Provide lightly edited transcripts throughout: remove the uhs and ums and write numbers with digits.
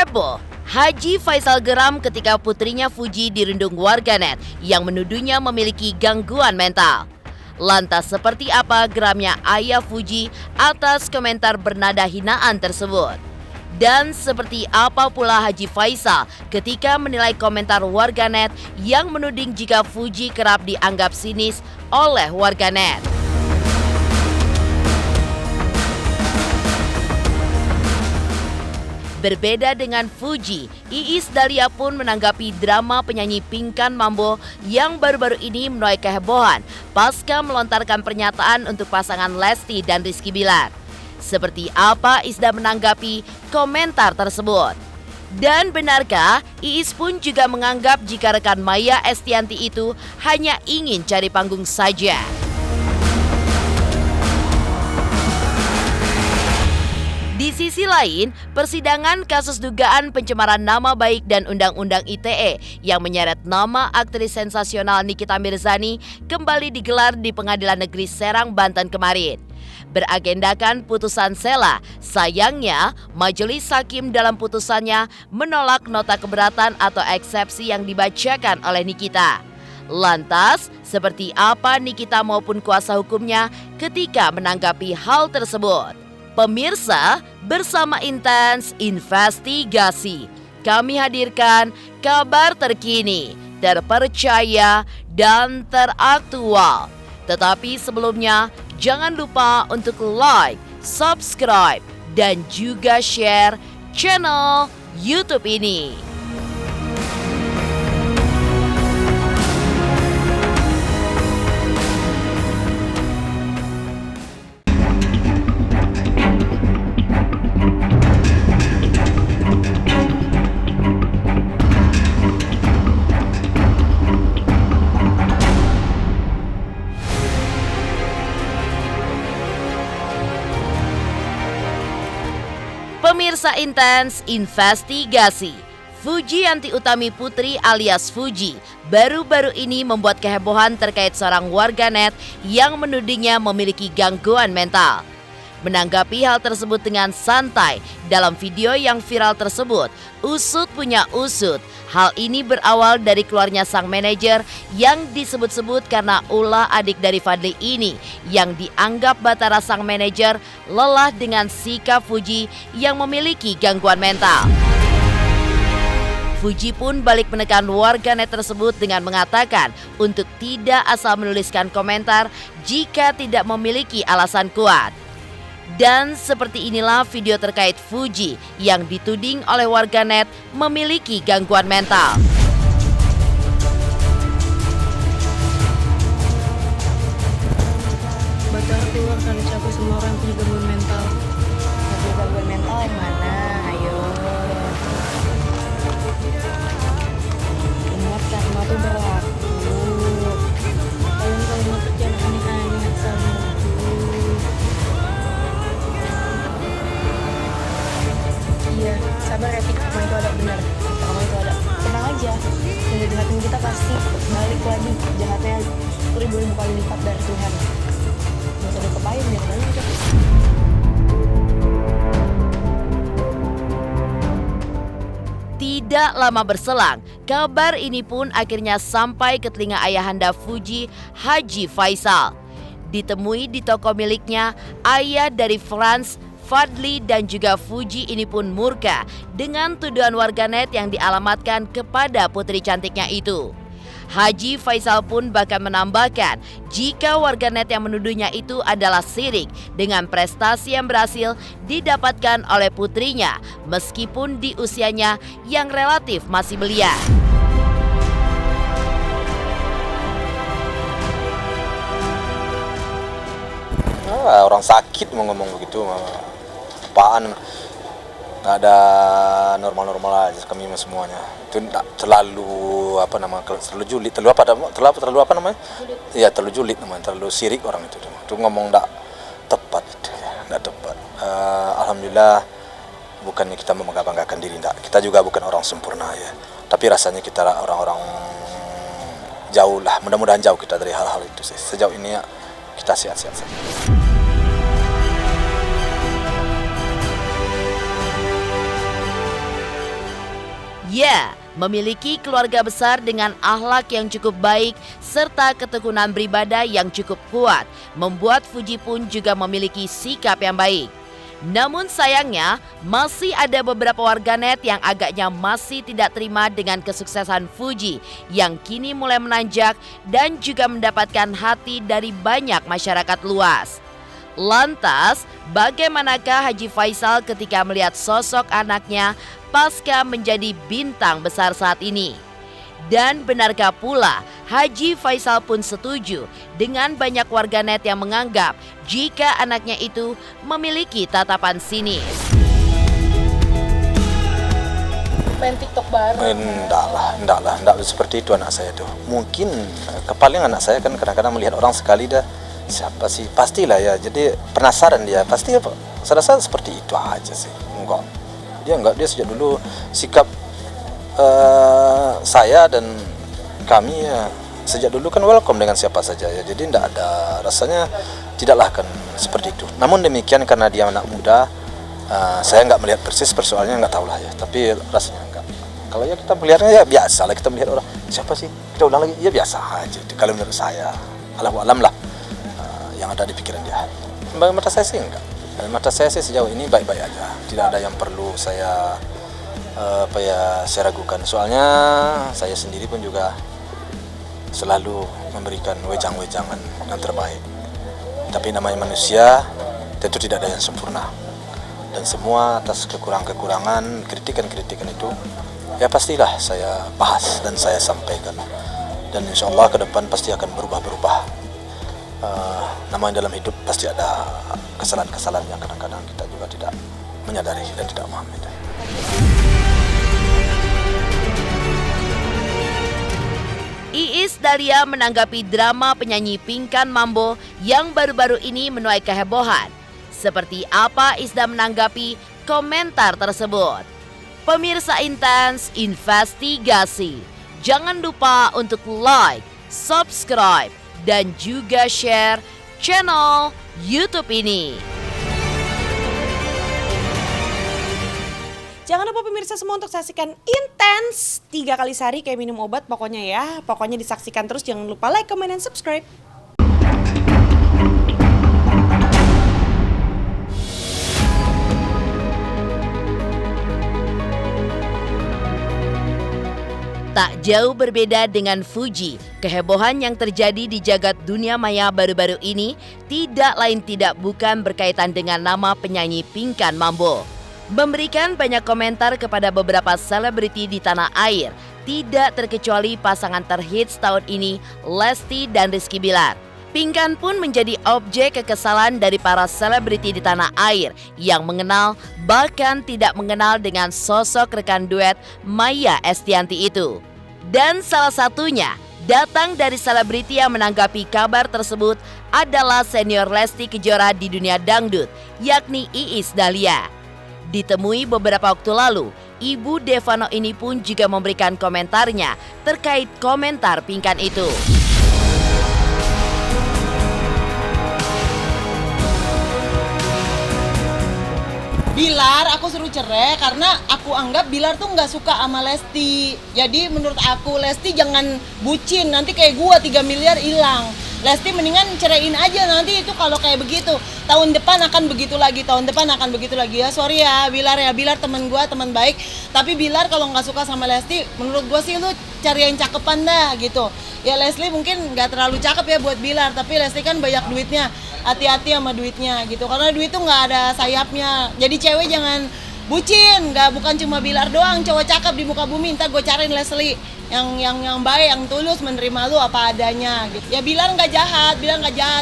Heboh, Haji Faisal geram ketika putrinya Fuji dirundung warganet yang menuduhnya memiliki gangguan mental. Lantas seperti apa geramnya ayah Fuji atas komentar bernada hinaan tersebut? Dan seperti apa pula Haji Faisal ketika menilai komentar warganet yang menuding jika Fuji kerap dianggap sinis oleh warganet? Berbeda dengan Fuji, Iis Dahlia pun menanggapi drama penyanyi Pinkan Mambo yang baru-baru ini menuai kehebohan pasca melontarkan pernyataan untuk pasangan Lesti dan Rizky Bilar. Seperti apa Isda menanggapi komentar tersebut? Dan benarkah Iis pun juga menganggap jika rekan Maya Estianty itu hanya ingin cari panggung saja? Di sisi lain, persidangan kasus dugaan pencemaran nama baik dan Undang-Undang ITE yang menyeret nama aktris sensasional Nikita Mirzani kembali digelar di Pengadilan Negeri Serang, Banten kemarin. Beragendakan putusan sela, sayangnya majelis hakim dalam putusannya menolak nota keberatan atau eksepsi yang dibacakan oleh Nikita. Lantas, seperti apa Nikita maupun kuasa hukumnya ketika menanggapi hal tersebut? Pemirsa, bersama Intens Investigasi, kami hadirkan kabar terkini, terpercaya, dan teraktual. Tetapi sebelumnya, jangan lupa untuk like, subscribe, dan juga share channel YouTube ini. Pemirsa Intens Investigasi, Fujiyanti Utami Putri alias Fuji baru-baru ini membuat kehebohan terkait seorang warganet yang menudingnya memiliki gangguan mental. Menanggapi hal tersebut dengan santai, dalam video yang viral tersebut, usut punya usut. Hal ini berawal dari keluarnya sang manajer yang disebut-sebut karena ulah adik dari Fadly ini yang dianggap Batara sang manajer lelah dengan sikap Fuji yang memiliki gangguan mental. Fuji pun balik menekan warganet tersebut dengan mengatakan untuk tidak asal menuliskan komentar jika tidak memiliki alasan kuat. Dan seperti inilah video terkait Fuji yang dituding oleh warganet memiliki gangguan mental. Batara keluar karena capek, semua orang punya gangguan mental. Tapi gangguan mental yang mana? Ayo. Ingat karma tuh berlaku. Kalian jangan aneh-aneh asal mengaku. Iya, sabar ya Tik, kamu itu ada benar. Kamu itu ada. Tenang aja, yang jahatin kita pasti balik lagi. Jahatnya 1000 kali lipat dari Tuhan. Gak usah dikepain, biar aja. Tidak lama berselang, kabar ini pun akhirnya sampai ke telinga ayahanda Fuji, Haji Faisal. Ditemui di toko miliknya, ayah dari Franz, Fadly dan juga Fuji ini pun murka dengan tuduhan warganet yang dialamatkan kepada putri cantiknya itu. Haji Faisal pun bahkan menambahkan jika warganet yang menuduhnya itu adalah sirik dengan prestasi yang berhasil didapatkan oleh putrinya meskipun di usianya yang relatif masih belia. Orang sakit mau ngomong begitu, apaan? Nggak ada normal-normal aja kami semuanya. Itu terlalu terlalu julid, terlalu apa namanya? Iya, terlalu julid namanya, terlalu sirik orang itu. Itu ngomong nggak tepat, nggak tepat. Alhamdulillah bukannya kita membanggakan diri, enggak. Kita juga bukan orang sempurna ya. Tapi rasanya kita orang-orang jauh lah. Mudah-mudahan jauh kita dari hal-hal itu sih. Sejauh ini ya kita sehat-sehat saja. Ya, memiliki keluarga besar dengan akhlak yang cukup baik serta ketekunan beribadah yang cukup kuat membuat Fuji pun juga memiliki sikap yang baik. Namun sayangnya, masih ada beberapa warganet yang agaknya masih tidak terima dengan kesuksesan Fuji yang kini mulai menanjak dan juga mendapatkan hati dari banyak masyarakat luas. Lantas, bagaimanakah Haji Faisal ketika melihat sosok anaknya pasca menjadi bintang besar saat ini? Dan benarkah pula Haji Faisal pun setuju dengan banyak warganet yang menganggap jika anaknya itu memiliki tatapan sinis? Main TikTok bareng. Enggak seperti itu anak saya tuh. Mungkin paling anak saya kan kadang-kadang melihat orang sekali dah, siapa sih, pastilah ya, jadi penasaran dia, pasti saya rasa seperti itu aja sih. Dia sejak dulu sikap saya dan kami ya, sejak dulu kan welcome dengan siapa saja ya, jadi tidak ada rasanya, tidaklah kan seperti itu. Namun demikian karena dia anak muda, saya nggak melihat persis persoalannya, nggak tahu lah ya, tapi rasanya enggak. Kalau ya kita melihatnya ya biasa lah, kita melihat orang siapa sih, kita ulang lagi ya biasa aja. Kalau menurut saya, Allahu alam lah yang ada di pikiran dia. Bagi mata saya sih enggak. Dari mata saya sih sejauh ini baik-baik aja. Tidak ada yang perlu saya saya ragukan. Soalnya saya sendiri pun juga selalu memberikan wejang-wejangan yang terbaik. Tapi namanya manusia tentu tidak ada yang sempurna. Dan semua atas kekurangan-kekurangan, kritikan-kritikan itu ya pastilah saya bahas dan saya sampaikan. Dan insya Allah ke depan pasti akan berubah-berubah. Namanya dalam hidup pasti ada kesalahan-kesalahan yang kadang-kadang kita juga tidak menyadari dan tidak memahami. Iis Dahlia menanggapi drama penyanyi Pinkan Mambo yang baru-baru ini menuai kehebohan. Seperti apa Isda menanggapi komentar tersebut? Pemirsa Intens Investigasi, jangan lupa untuk like, subscribe, dan juga share channel YouTube ini. Jangan lupa pemirsa semua untuk saksikan Intens 3 kali sehari kayak minum obat pokoknya ya. Pokoknya disaksikan terus, jangan lupa like, comment, dan subscribe. Tak jauh berbeda dengan Fuji, kehebohan yang terjadi di jagat dunia maya baru-baru ini tidak lain tidak bukan berkaitan dengan nama penyanyi Pinkan Mambo. Memberikan banyak komentar kepada beberapa selebriti di tanah air, tidak terkecuali pasangan terhits tahun ini, Lesti dan Rizky Bilar. Pinkan pun menjadi objek kekesalan dari para selebriti di tanah air yang mengenal bahkan tidak mengenal dengan sosok rekan duet Maya Estianty itu. Dan salah satunya datang dari selebriti yang menanggapi kabar tersebut adalah senior Lesti Kejora di dunia dangdut, yakni Iis Dahlia. Ditemui beberapa waktu lalu, Ibu Devano ini pun juga memberikan komentarnya terkait komentar Pinkan itu. Bilar aku suruh cerai karena aku anggap Bilar tuh nggak suka sama Lesti. Jadi menurut aku Lesti jangan bucin, nanti kayak gua 3 miliar hilang. Lesti mendingan ceraiin aja, nanti itu kalau kayak begitu tahun depan akan begitu lagi, tahun depan akan begitu lagi ya. Sorry ya Bilar teman gua, teman baik. Tapi Bilar kalau nggak suka sama Lesti, menurut gua sih lu cari yang cakepan dah gitu. Ya Leslie mungkin nggak terlalu cakep ya buat Bilar, tapi Lesti kan banyak duitnya. Hati-hati sama duitnya gitu, karena duit tuh nggak ada sayapnya. Jadi cewek jangan bucin, bukan cuma Bilar doang, cowok cakep di muka bumi. Ntar gue cariin Leslie yang baik, yang tulus menerima lu apa adanya gitu. Ya Bilar nggak jahat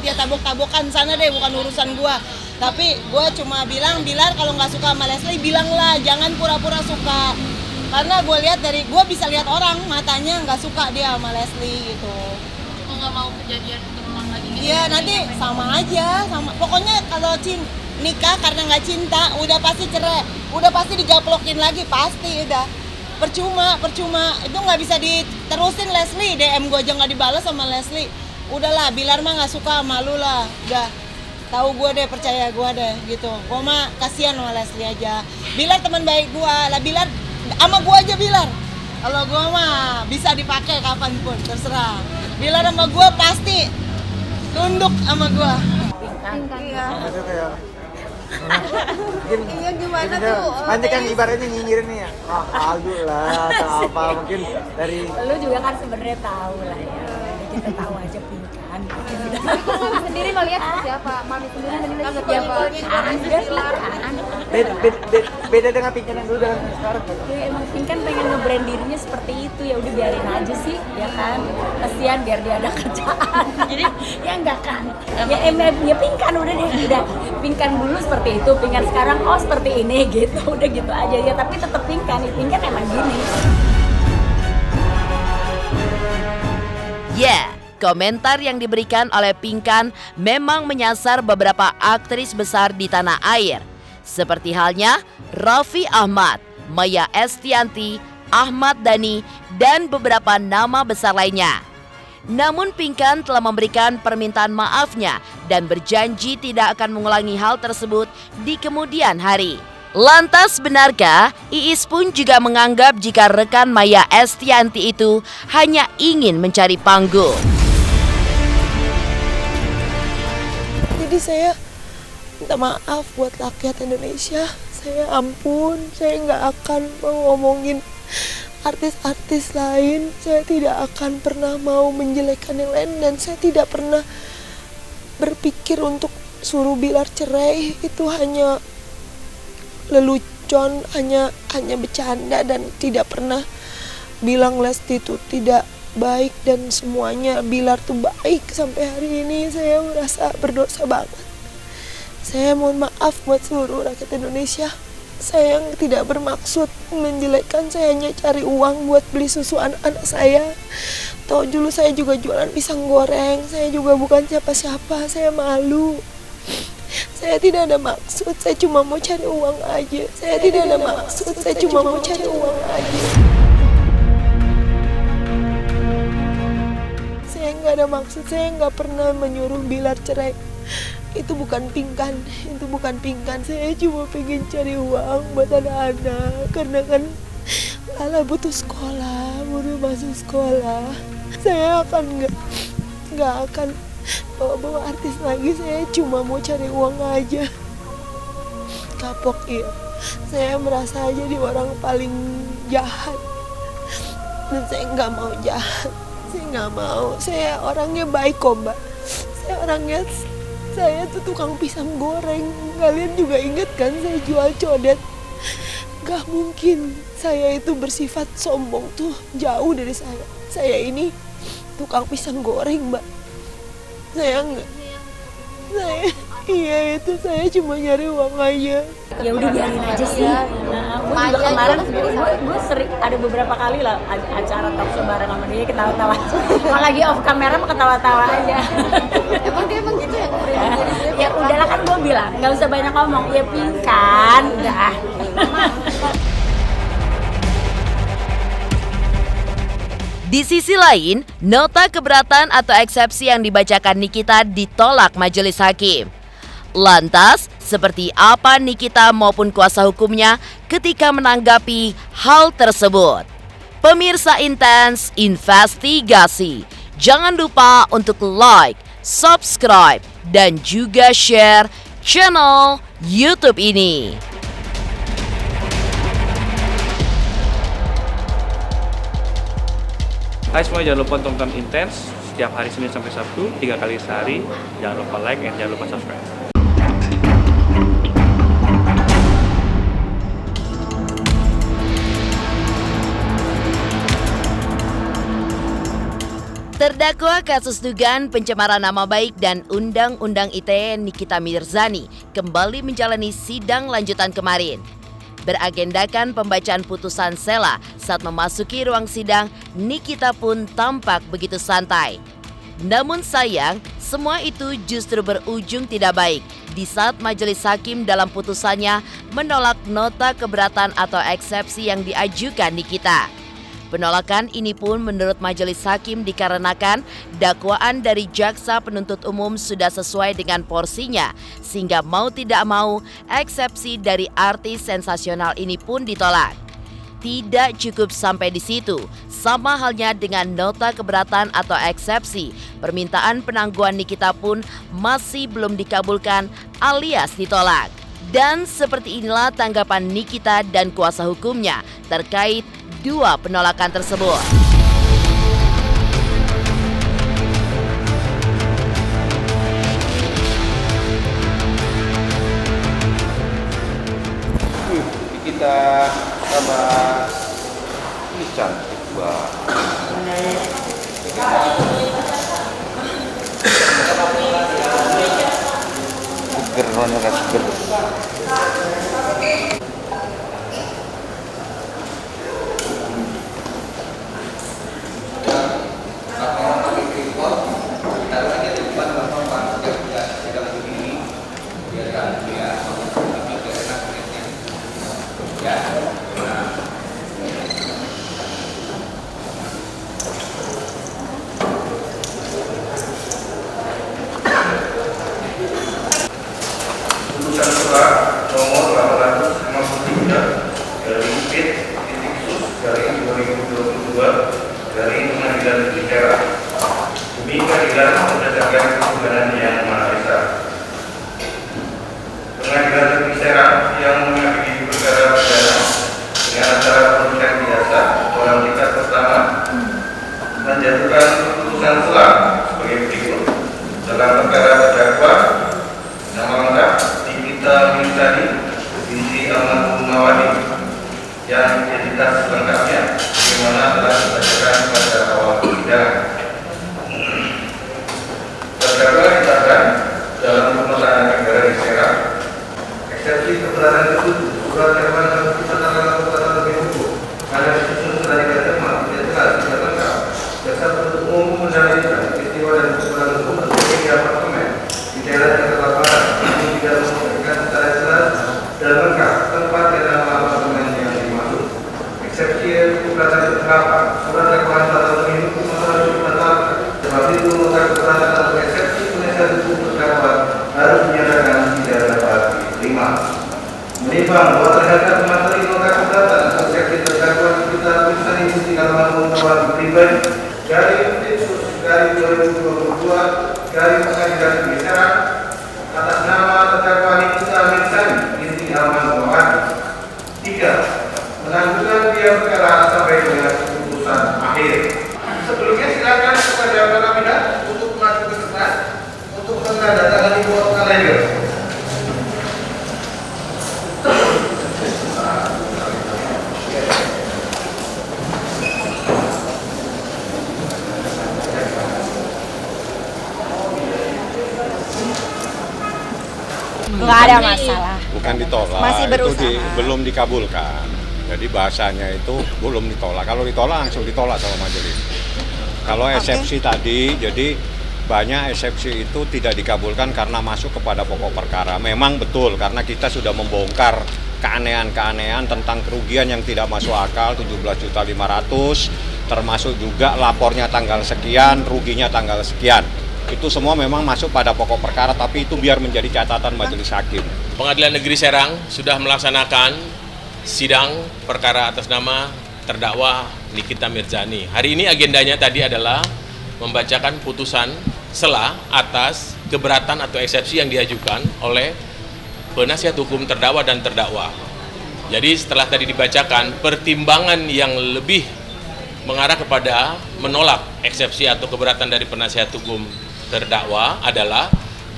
ya, tabok-tabokan sana deh, bukan urusan gue. Tapi gue cuma bilang Bilar kalau nggak suka sama Leslie bilanglah, jangan pura-pura suka. Karena gue lihat gue bisa lihat orang matanya nggak suka dia sama Leslie gitu. Nggak mau kejadian terulang lagi. Iya nanti sama aja, pokoknya kalau nikah karena nggak cinta udah pasti cerai, udah pasti digaplokin lagi, pasti udah percuma itu nggak bisa diterusin. Leslie DM gue aja nggak dibalas sama Leslie, udahlah Bilar mah nggak suka sama lu lah, udah tahu gue deh, percaya gue deh gitu. Gue mah kasihan sama Leslie aja. Bilar teman baik gue lah, Bilar Sama gua aja Bilar. Kalau gua mah bisa dipakai kapanpun, terserah. Bilar sama gua pasti tunduk sama gua. Iya gimana tuh? Nanti kan ibaratnya nyinyirin nih ya. Aldo lah atau apa mungkin dari Lu juga kan sebenarnya tahu lah ya. Kita tahu aja Pinkan. Mami sendiri melihat seperti apa? Mami sendiri menilai seperti apa? beda dengan Pinkan yang dulu dengan sekarang. Ya, emang Pinkan pengen nge-brand dirinya seperti itu, ya udah biarin aja sih, ya kan. Kasihan biar dia ada kerjaan. Jadi ya enggak kan. Ya Pinkan udah deh, udah Pinkan dulu seperti itu, Pinkan sekarang oh seperti ini gitu. Udah gitu aja ya, tapi tetap Pinkan emang gini. Ya, komentar yang diberikan oleh Pinkan memang menyasar beberapa aktris besar di tanah air. Seperti halnya Raffi Ahmad, Maya Estianty, Ahmad Dhani, dan beberapa nama besar lainnya. Namun Pinkan telah memberikan permintaan maafnya dan berjanji tidak akan mengulangi hal tersebut di kemudian hari. Lantas benarkah Iis pun juga menganggap jika rekan Maya Estianty itu hanya ingin mencari panggung? Jadi saya minta maaf buat rakyat Indonesia. Saya ampun, saya nggak akan mau ngomongin artis-artis lain. Saya tidak akan pernah mau menjelekkan yang lain, dan saya tidak pernah berpikir untuk suruh Bilar cerai. Itu hanya lelucon, hanya bercanda, dan tidak pernah bilang Lesti itu tidak baik, dan semuanya Bilar tuh baik. Sampai hari ini saya merasa berdosa banget. Saya mohon maaf buat seluruh rakyat Indonesia. Saya yang tidak bermaksud menjelekkan, saya hanya cari uang buat beli susu anak-anak saya. Tahu dulu saya juga jualan pisang goreng, saya juga bukan siapa-siapa, saya malu. Saya tidak ada maksud, saya cuma mau cari uang aja. Saya tidak ada maksud, saya cuma mau cari uang aja. Saya nggak ada maksud, saya nggak pernah menyuruh Bilar cerai. Itu bukan Pinkan, itu bukan Pinkan. Saya cuma pengen cari uang buat anak-anak, karena kan Lala butuh sekolah, butuh masuk sekolah. Saya nggak akan bawa artis lagi. Saya cuma mau cari uang aja. Kapok ya, saya merasa jadi orang paling jahat, dan saya nggak mau jahat. Saya nggak mau. Saya orangnya baik kok Mbak. Saya tuh tukang pisang goreng. Kalian juga inget kan saya jual codet. Gak mungkin saya itu bersifat sombong tuh, jauh dari saya. Saya ini tukang pisang goreng Mbak. Iya itu saya cuma nyari uang aja. Ya udah biarin aja sih. Nah, gue juga kemarin gue sering ada beberapa kali lah acara talk show bareng sama dia, ketawa-tawa. Kalau lagi off kamera mah ketawa-tawa aja. Emang gitu ya? Ya udahlah, kan gue bilang nggak usah banyak ngomong. Ya Pinkan udah. Di sisi lain, nota keberatan atau eksepsi yang dibacakan Nikita ditolak majelis hakim. Lantas, seperti apa Nikita maupun kuasa hukumnya ketika menanggapi hal tersebut? Pemirsa Intens Investigasi, jangan lupa untuk like, subscribe, dan juga share channel YouTube ini. Hai semua, jangan lupa tonton Intens setiap hari Senin sampai Sabtu 3 kali sehari. Jangan lupa like dan jangan lupa subscribe. Terdakwa kasus dugaan pencemaran nama baik dan Undang-Undang ITE Nikita Mirzani kembali menjalani sidang lanjutan kemarin. Beragendakan pembacaan putusan sela, saat memasuki ruang sidang, Nikita pun tampak begitu santai. Namun sayang, semua itu justru berujung tidak baik di saat majelis hakim dalam putusannya menolak nota keberatan atau eksepsi yang diajukan Nikita. Penolakan ini pun menurut majelis hakim dikarenakan dakwaan dari jaksa penuntut umum sudah sesuai dengan porsinya, sehingga mau tidak mau eksepsi dari artis sensasional ini pun ditolak. tidak cukup sampai di situ. Sama halnya dengan nota keberatan atau eksepsi, permintaan penangguhan Nikita pun masih belum dikabulkan alias ditolak. Dan seperti inilah tanggapan Nikita dan kuasa hukumnya terkait dua penolakan tersebut. Kita sama ini cantik banget. Seger, warna seger. Keputusan surat nomor 853 dari PIT-sus/2022 dari Pengadilan Negeri Serang demi keadilan berdasarkan ketuhanan yang Maha Esa. Pengadilan Negeri Serang yang mengadili perkara pidana dengan acara pemeriksaan biasa dalam tingkat pertama menjatuhkan keputusan selah sebagai berikut. Dalam perkara terdakwa nama lengkap Nikita Mirzani binti Ahmad Mawadi yang identitas lengkapnya bagaimana telah dibacakan pada awal persidangan. Terdakwa ditetapkan dalam pemetaan negara di Serang. Eksepsi keberatan tertutup surat dakwaan dan keputusan lebih hukum ada disusun setelah dikatakan tidak lengkap. Jaksa penuntut umum mendalilkan peristiwa dan kebenaran hukum terjadi di apartemen di daerah Jakarta Barat yang tidak memberikan secara jelas dan lengkap tempat dan nama apartemen yang dimaksud. Eksepsi keberatan keberapa surat dakwaan pada lebih hukum harus dibatalkan. Sebab itu nota keberatan atau eksepsi penasihat hukum terdakwa harus dinyatakan tidak dapat diterima. Menimbang bahwa terhadap materi nota keberatan atau eksepsi terdakwa kita bisa diikuti dalam pengetahuan pribadi dari Pit-sus dari 2022 dari Pengadilan Negeri Serang atas nama terdakwa Nikita Mirzani binti Ahmad Mawadi. 3. Menangguhkan biaya perkara sampai dengan keputusan akhir. Sebelumnya silakan kepada para pihak untuk mengajukan keterangan untuk menandatangani buku legal. Nggak ada masalah. Bukan ditolak, Masih berusaha. belum dikabulkan. Jadi bahasanya itu belum ditolak. Kalau ditolak langsung ditolak sama majelis. Kalau eksepsi tadi, jadi banyak eksepsi itu tidak dikabulkan karena masuk kepada pokok perkara. Memang betul karena kita sudah membongkar keanehan-keanehan tentang kerugian yang tidak masuk akal 17.500.000, termasuk juga lapornya tanggal sekian, ruginya tanggal sekian. Itu semua memang masuk pada pokok perkara, tapi itu biar menjadi catatan majelis hakim. Pengadilan Negeri Serang sudah melaksanakan sidang perkara atas nama terdakwa Nikita Mirzani. Hari ini agendanya tadi adalah membacakan putusan selah atas keberatan atau eksepsi yang diajukan oleh penasihat hukum terdakwa dan terdakwa. Jadi setelah tadi dibacakan, pertimbangan yang lebih mengarah kepada menolak eksepsi atau keberatan dari penasihat hukum terdakwa adalah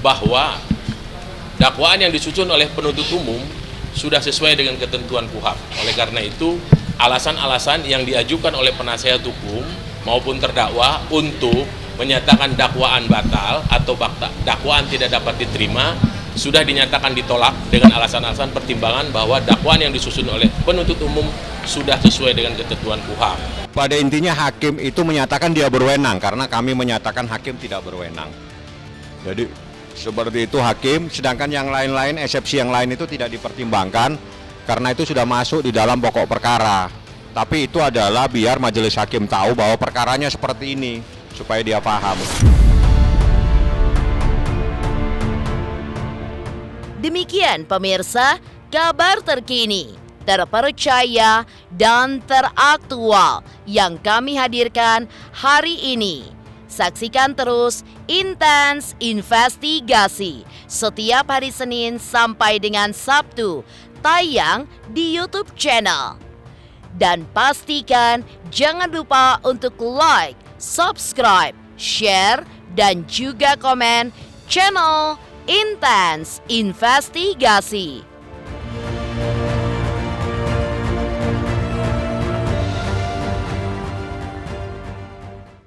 bahwa dakwaan yang disusun oleh penuntut umum sudah sesuai dengan ketentuan KUHP. Oleh karena itu, alasan-alasan yang diajukan oleh penasihat hukum maupun terdakwa untuk menyatakan dakwaan batal atau dakwaan tidak dapat diterima sudah dinyatakan ditolak dengan alasan-alasan pertimbangan bahwa dakwaan yang disusun oleh penuntut umum sudah sesuai dengan ketentuan KUHP. Pada intinya hakim itu menyatakan dia berwenang karena kami menyatakan hakim tidak berwenang. Jadi seperti itu hakim, sedangkan yang lain-lain, eksepsi yang lain itu tidak dipertimbangkan karena itu sudah masuk di dalam pokok perkara. Tapi itu adalah biar majelis hakim tahu bahwa perkaranya seperti ini supaya dia paham. Demikian pemirsa, kabar terkini. terpercaya, dan teraktual yang kami hadirkan hari ini. Saksikan terus Intens Investigasi setiap hari Senin sampai dengan Sabtu, tayang di YouTube channel. Dan pastikan jangan lupa untuk like, subscribe, share, dan juga komen channel Intens Investigasi.